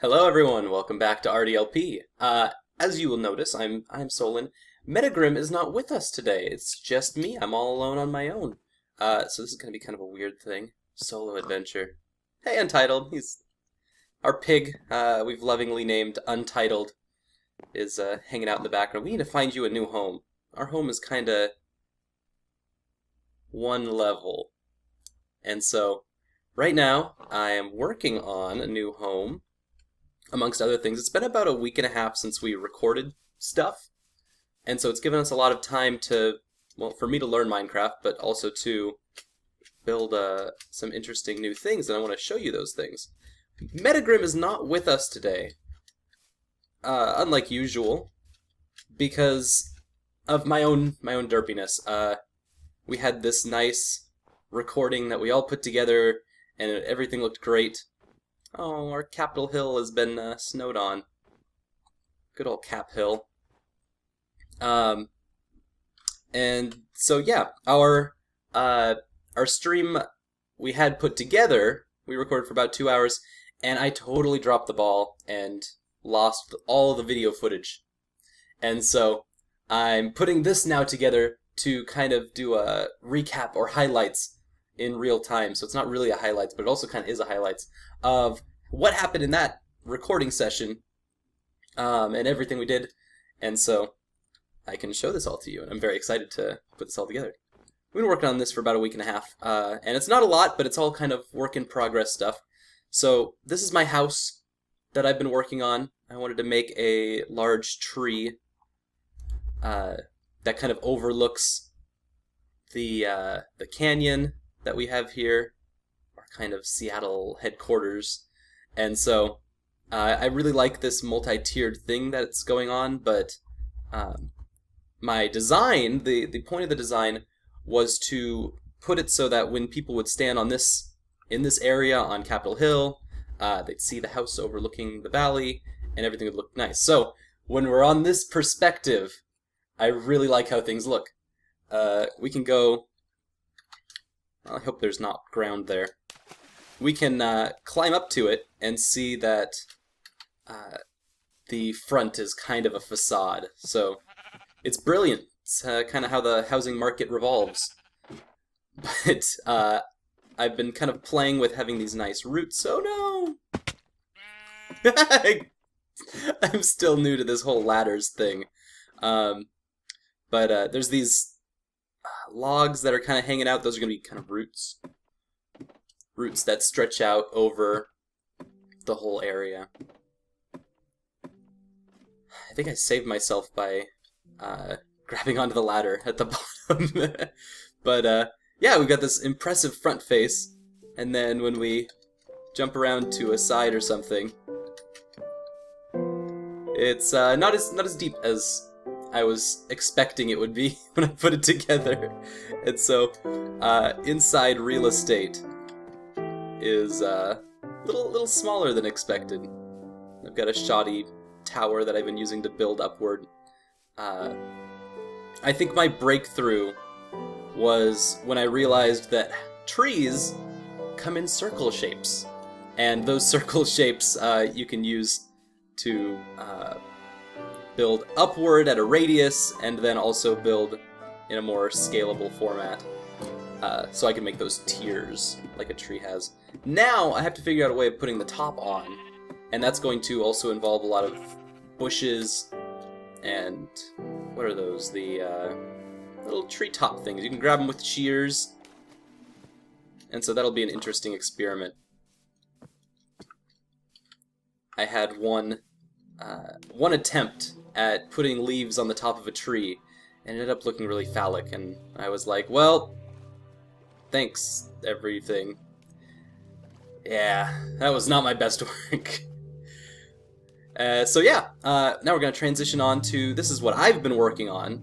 Hello everyone, welcome back to RDLP. As you will notice, I'm Solon. Metagrim is not with us today. It's just me. I'm all alone on my own. So this is gonna be kind of a weird thing. Solo adventure. Hey, Untitled. He's our pig. We've lovingly named Untitled. Is hanging out in the background. We need to find you a new home. Our home is kind of one level, and so right now I am working on a new home. Amongst other things, it's been about a week and a half since we recorded stuff, and so it's given us a lot of time to, well, for me to learn Minecraft, but also to build some interesting new things, and I want to show you those things. Metagrim is not with us today, unlike usual, because of my own derpiness. We had this nice recording that we all put together, and everything looked great. Oh, our Capitol Hill has been snowed on. Good old Cap Hill. And so yeah, our stream we had put together, we recorded for about 2 hours, and I totally dropped the ball and lost all the video footage. And so I'm putting this now together to kind of do a recap or highlights in real time. So it's not really a highlights, but it also kind of is a highlights of what happened in that recording session, and everything we did. And so I can show this all to you, and I'm very excited to put this all together. We've been working on this for about a week and a half, and it's not a lot, but it's all kind of work in progress stuff. So this is my house that I've been working on. I wanted to make a large tree that kind of overlooks the canyon that we have here, our kind of Seattle headquarters. And so I really like this multi-tiered thing that's going on, but my design, the point of the design was to put it so that when people would stand on in this area on Capitol Hill, they'd see the house overlooking the valley, and everything would look nice. So when we're on this perspective, I really like how things look. We can go... I hope there's not ground there. We can climb up to it and see that the front is kind of a facade. So it's brilliant. It's kind of how the housing market revolves. But I've been kind of playing with having these nice roofs. Oh no! I'm still new to this whole ladders thing. But there's these logs that are kind of hanging out. Those are going to be kind of roots. Roots that stretch out over the whole area. I think I saved myself by grabbing onto the ladder at the bottom. But yeah, we've got this impressive front face, and then when we jump around to a side or something, it's not as deep as I was expecting it would be when I put it together. And so inside real estate is a little smaller than expected. I've got a shoddy tower that I've been using to build upward. I think my breakthrough was when I realized that trees come in circle shapes, and those circle shapes you can use to build upward at a radius, and then also build in a more scalable format. So I can make those tiers like a tree has. Now I have to figure out a way of putting the top on, and that's going to also involve a lot of bushes and what are those? The little treetop things. You can grab them with shears, and so that'll be an interesting experiment. I had one attempt at putting leaves on the top of a tree, and it ended up looking really phallic, and I was like, well, thanks, everything. Yeah, that was not my best work. So yeah, now we're going to transition on to, this is what I've been working on.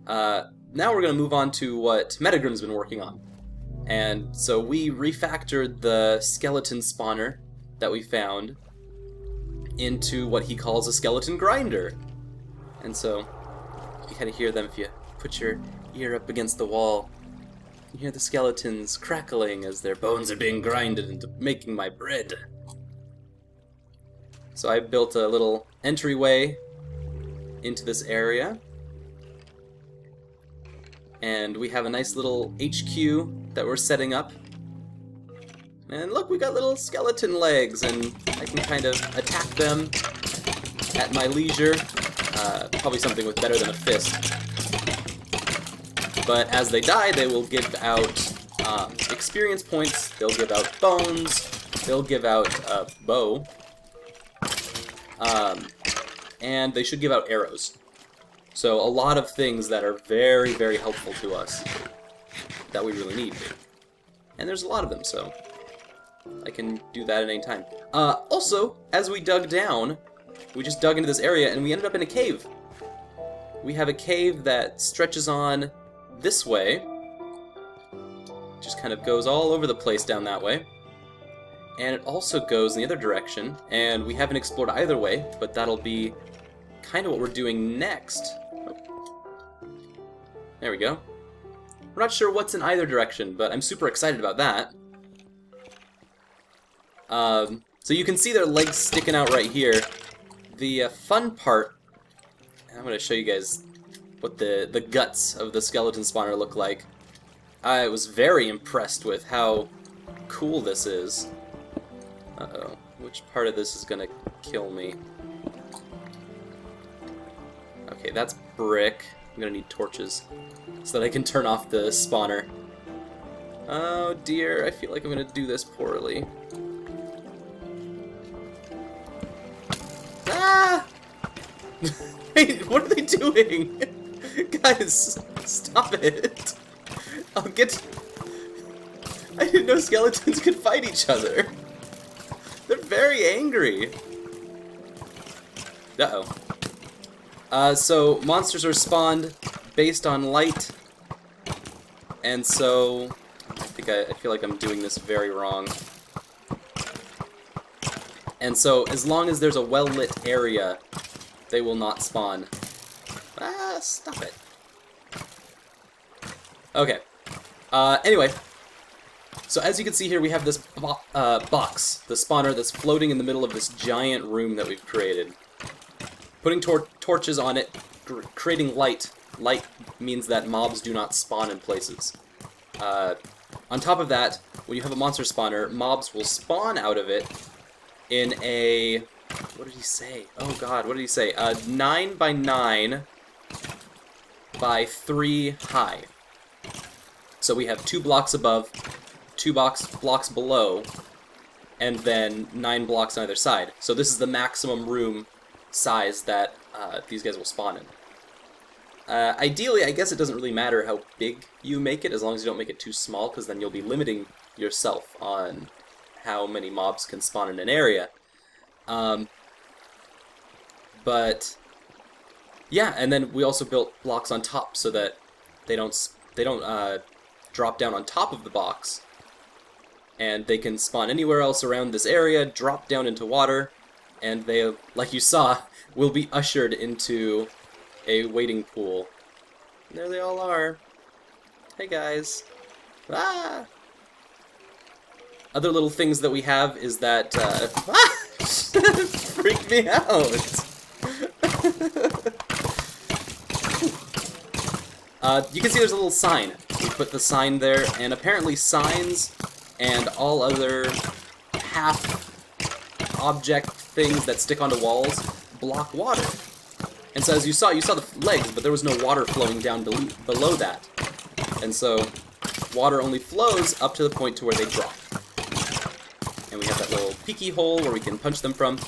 Now we're going to move on to what Metagrim's been working on. And so we refactored the skeleton spawner that we found into what he calls a skeleton grinder. And so you kind of hear them if you put your ear up against the wall. You hear the skeletons crackling as their bones are being grinded into making my bread. So I built a little entryway into this area. And we have a nice little HQ that we're setting up. And look, we got little skeleton legs, and I can kind of attack them at my leisure. Probably something with better than a fist. But as they die, they will give out experience points, they'll give out bones, they'll give out a bow, and they should give out arrows. So a lot of things that are very, very helpful to us that we really need. And there's a lot of them, so I can do that at any time. Also, as we dug down, we just dug into this area and we ended up in a cave. We have a cave that stretches on this way. Just kind of goes all over the place down that way. And it also goes in the other direction, and we haven't explored either way, but that'll be kind of what we're doing next. Oh. There we go. We're not sure what's in either direction, but I'm super excited about that. So you can see their legs sticking out right here. The fun part, and I'm going to show you guys what the guts of the skeleton spawner look like. I was very impressed with how cool this is. Uh-oh. Which part of this is gonna kill me? Okay, that's brick. I'm gonna need torches so that I can turn off the spawner. Oh dear, I feel like I'm gonna do this poorly. Ah! Wait, what are they doing? Guys, stop it. I'll get... I didn't know skeletons could fight each other. They're very angry. Uh-oh. So monsters are spawned based on light. And so... I feel like I'm doing this very wrong. And so, as long as there's a well-lit area, they will not spawn. Ah, stop it. Okay. Anyway, so as you can see here, we have this box, the spawner that's floating in the middle of this giant room that we've created. Putting torches on it, creating light. Light means that mobs do not spawn in places. On top of that, when you have a monster spawner, mobs will spawn out of it in a... What did he say? Oh god, what did he say? 9 by 9 by 3 high. So we have 2 blocks above, 2 blocks below, and then 9 blocks on either side. So this is the maximum room size that these guys will spawn in. Ideally, I guess it doesn't really matter how big you make it, as long as you don't make it too small, because then you'll be limiting yourself on how many mobs can spawn in an area. But yeah, and then we also built blocks on top so that they don't drop down on top of the box, and they can spawn anywhere else around this area, drop down into water, and they, like you saw, will be ushered into a waiting pool. And there they all are. Hey guys. Ah! Other little things that we have is that freaked me out. You can see there's a little sign. We put the sign there, and apparently signs and all other half-object things that stick onto walls block water. And so as you saw the legs, but there was no water flowing down below that. And so water only flows up to the point to where they drop. And we have that little peeky hole where we can punch them from.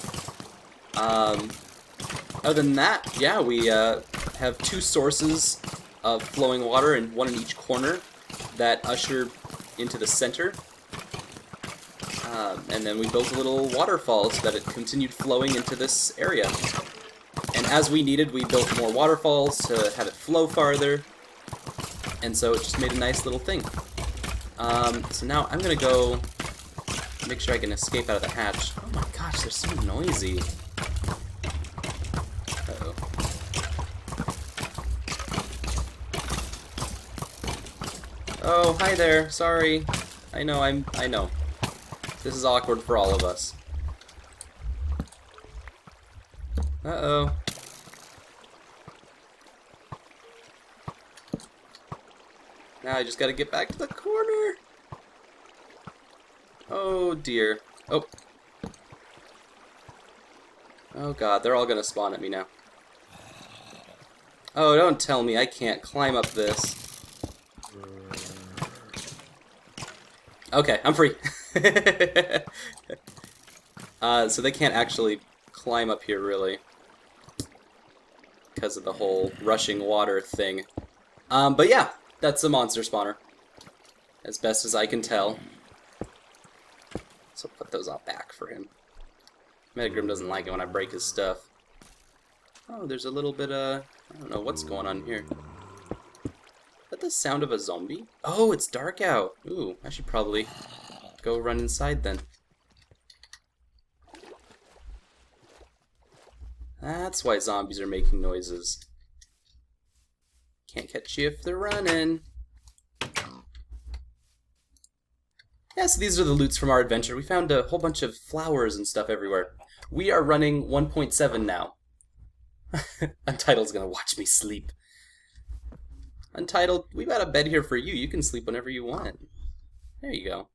Other than that, yeah, we have 2 sources of flowing water, and 1 in each corner that usher into the center. And then we built a little waterfall so that it continued flowing into this area. And as we needed, we built more waterfalls to have it flow farther. And so it just made a nice little thing. So now I'm gonna go make sure I can escape out of the hatch. Oh my gosh, they're so noisy. Uh-oh. Oh, hi there. Sorry. I know. This is awkward for all of us. Uh-oh. Now I just gotta get back to the corner. Oh dear. Oh. Oh god, they're all gonna spawn at me now. Oh, don't tell me I can't climb up this. Okay, I'm free. So they can't actually climb up here, really. Because of the whole rushing water thing. But yeah, that's a monster spawner. As best as I can tell. So put those all back for him. Metagrim doesn't like it when I break his stuff. Oh, there's a little bit of... I don't know what's going on here. Is that the sound of a zombie? Oh, it's dark out. Ooh, I should probably go run inside then. That's why zombies are making noises. Can't catch you if they're running. Yeah, so these are the loots from our adventure. We found a whole bunch of flowers and stuff everywhere. We are running 1.7 now. Untitled's gonna watch me sleep. Untitled, we got a bed here for you. You can sleep whenever you want. There you go.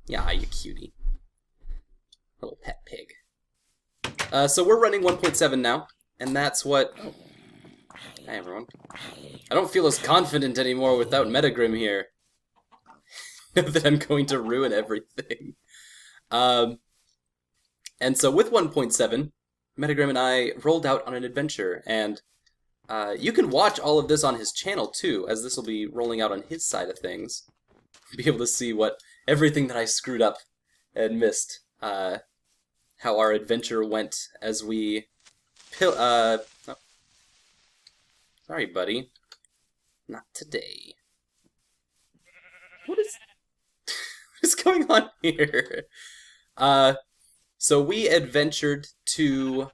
Yeah, you cutie. Little pet pig. So we're running 1.7 now, and that's what... Oh. Hi, everyone. I don't feel as confident anymore without Metagrim here. Know that I'm going to ruin everything. And so with 1.7, Metagrim and I rolled out on an adventure, and you can watch all of this on his channel too, as this will be rolling out on his side of things. Be able to see what everything that I screwed up and missed. How our adventure went as we... Oh. Sorry, buddy. Not today. What is... what is going on here? So we adventured to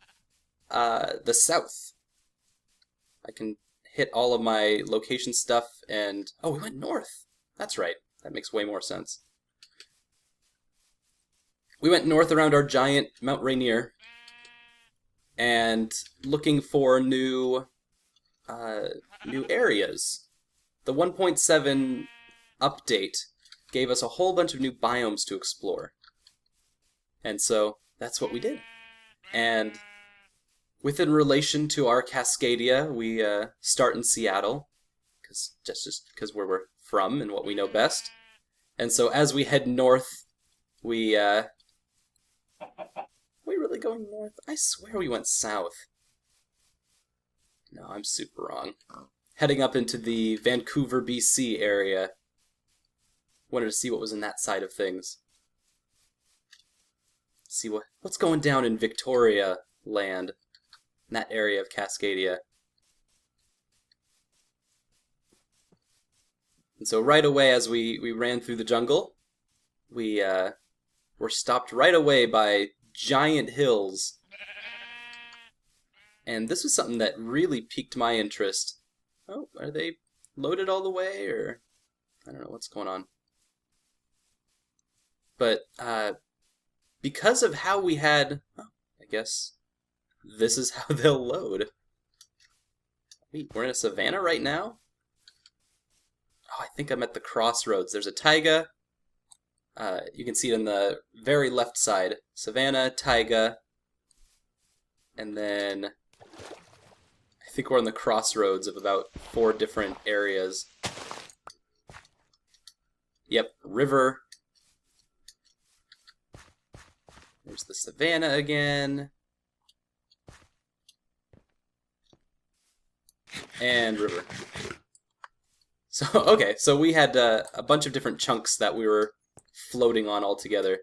the south. I can hit all of my location stuff and... Oh, we went north. That's right. That makes way more sense. We went north around our giant Mount Rainier and looking for new areas. The 1.7 update gave us a whole bunch of new biomes to explore. And so that's what we did. And within relation to our Cascadia, we start in Seattle, just because where we're from and what we know best. And so as we head north, we really going north? I swear we went south. No, I'm super wrong. Heading up into the Vancouver, BC area. Wanted to see what was in that side of things. See what's going down in Victoria land, in that area of Cascadia. And so right away as we ran through the jungle, we were stopped right away by giant hills. And this was something that really piqued my interest. Oh, are they loaded all the way, or... I don't know what's going on. But, because of how we had... Oh, I guess this is how they'll load. Wait, we're in a savanna right now? Oh, I think I'm at the crossroads. There's a taiga. You can see it on the very left side. Savanna, taiga, and then I think we're on the crossroads of about 4 different areas. Yep, river. There's the savanna again. And river. So, okay, so we had a bunch of different chunks that we were floating on all together.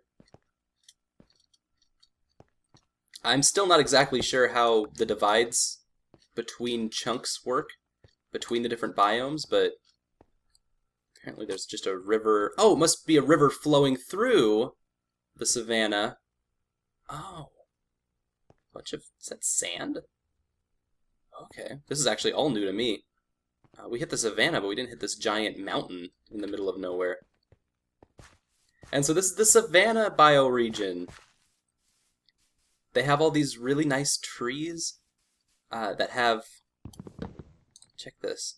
I'm still not exactly sure how the divides between chunks work, between the different biomes, but apparently there's just a river. Oh, it must be a river flowing through the savanna. Oh. Is that sand? Okay, this is actually all new to me. We hit the savanna, but we didn't hit this giant mountain in the middle of nowhere. And so this is the savanna bioregion. they have all these really nice trees that have... Check this.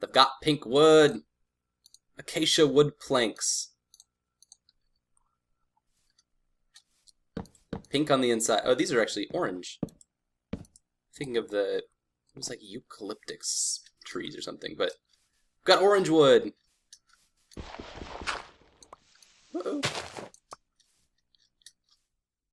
They've got pink wood. Acacia wood planks. Pink on the inside. Oh, these are actually orange. Thinking of it was like eucalyptus trees or something, but we've got orange wood. Uh-oh.